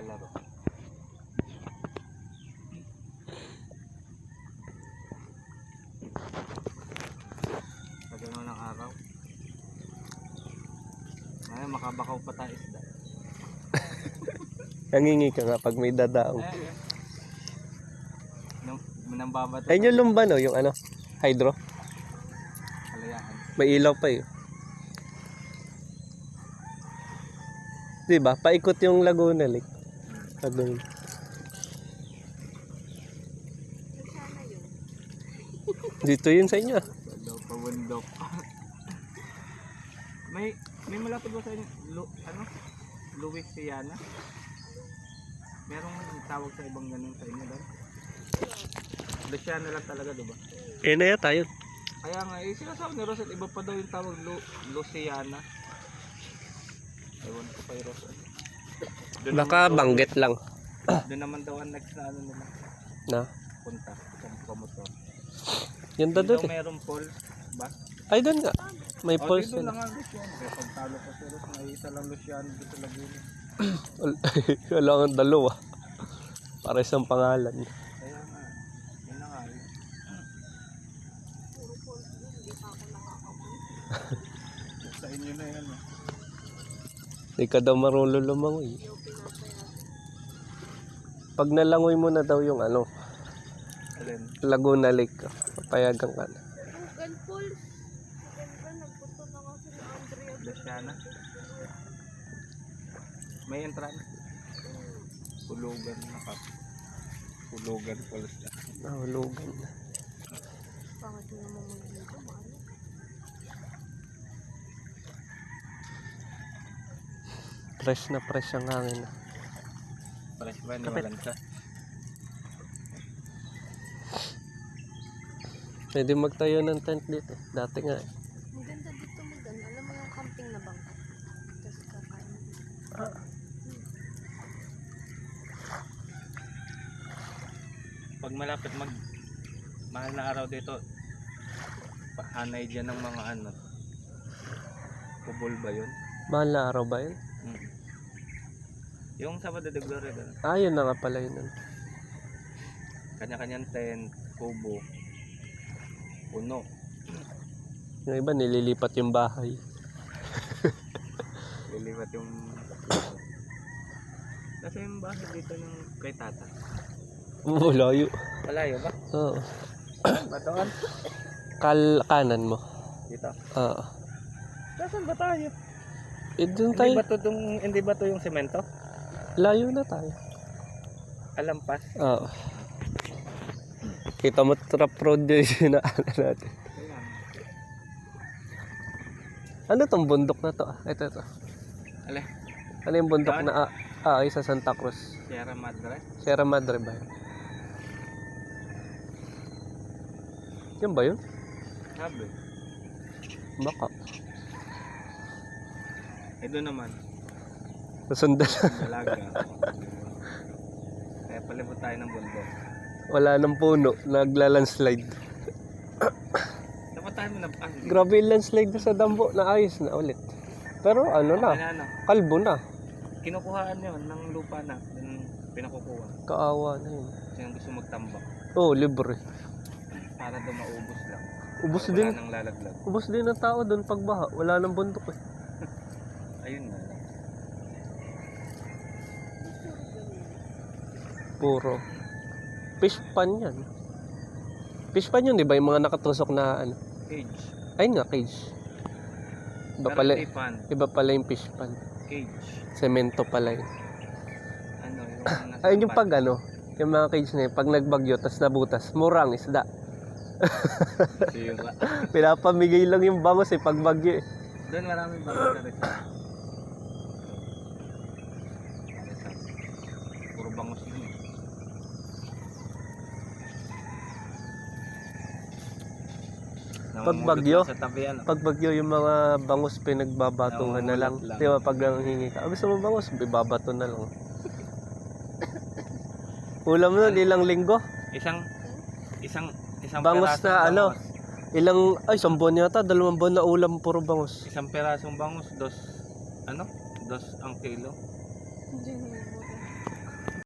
naglalaro. Tagal mo ng araw. Ngayon makabakaw pa tayo isda. Nangingi ka nga pag may dadaong. Nang babato. Ayun yung lumba no, yung ano, hydro. Kalayaan. May ilaw pa eh. Diba? Paikot yung Laguna Lake. Laguna. Dito yun sa inyo. Pabundok. may malapit ba sa inyo? Louisiana? Merong tawag sa ibang ganun sa inyo doon? Louisiana lang talaga, diba? Eh na yata yun. Kaya nga, sinasabi ni Rosel, iba pa daw yung tawag Louisiana. Ewan ko kay Rosel. Baka banggit lang. Doon naman daw ang next na ano nila. Na? Punta. Isang pamotor. Yan daw doon eh. Merong falls ba? Ay doon nga. May pulse dito yun. lang ang Luciano. Kaya pagtalo ko si Ros, may isa lang Luciano dito sa Laguna. Kailangan dalawa. Para isang pangalan. Kaya nga. Yun na nga. Sa inyo na yan. Hindi ka daw marunong lumangoy. Pag nalangoy mo na daw yung ano, Alin? Laguna Lake, papayagan ka na. Ang Falls. Maganda, nagpunta na nga sila Andrea. Luciana. May entrance. Hulugan na ka. Hulugan falls na. Nahulugan na. Bakit nyo naman mag-dito? Maano? Fresh ang hangin. Fresh ba? Niwalan siya. Pwede magtayo ng tent dito. Dati nga eh. Maganda dito maganda. Alam mo yung camping na bangka? Tapos kakain. Pag malapit mahal na araw dito, pahanay dyan ng mga ano. Kubol ba yun? Mahal na araw ba yun? Yung Sabado de Gloria doon. Ah, yun na nga pala yun. Kanya-kanyang tent, kubo, puno. Yung iba nililipat yung bahay. Lilipat yung... Nasa yung bahay dito ng kay tata. Layo. Malayo ba? Oo. Batoan? Kanan mo. Dito. Oo. Nasaan ba tayo? Eh, dun tayo. Hindi ba to yung semento? Layo na tayo. Alampas. Oo. Kita mo trap road yun na ano natin. Ano tong bundok na to? Ito. Ale, Ano yung bundok Saan? na ay sa Santa Cruz? Sierra Madre. Sierra Madre ba yun? Yan ba yun? Sabi. Baka. Ito naman. Nasundan. Dalaga. Kaya palibot tayo ng bundok. Wala nang puno. Nagla-landslide. Dapat tayo mo na... Grabe yung landslide sa Dambo. Naayos na ulit. Pero ano na. Ano? Kalbo na. Kinukuhaan yun ng lupa na. Yung pinakukuha. Kaawa na yun. Sino gusto magtambak. Oo, libre. Para daw maubos lang. Ubus Wala din. nang lalaglag. Ubus din ng tao doon pagbaha. Wala nang bundok eh. Ayun nga. Puro. Fish pan yan. Fish pan yun, di ba? Yung mga nakatusok na ano. Cage. Ayun nga, cage. Iba Pero pala, hindi pan. iba pala yung fish pan. Cage. Semento pala yun. Ano yung nasa Ayun yung pan. pag ano, yung mga cage na yun, pag nagbagyo, tas nabutas, murang isda. Sira. Pinapamigay lang yung bangos eh, pag bagyo eh. Doon maraming bagay na rin. Puro bangus yun. Pag bagyo? Sa tabi ano. Pag bagyo, yung mga bangus pinagbabatuhan na lang. Namumulat lang. Di ba, pag nanghingi ka, gusto mo bangus, bibabato na lang. Ulam nun, ilang linggo. Isang Bangus perasong na ano, bangus. ilang, ay, 1 buwan yata, 2 buwan na ulam, puro bangus. Isang perasong bangus, dos ang kilo. Hindi mo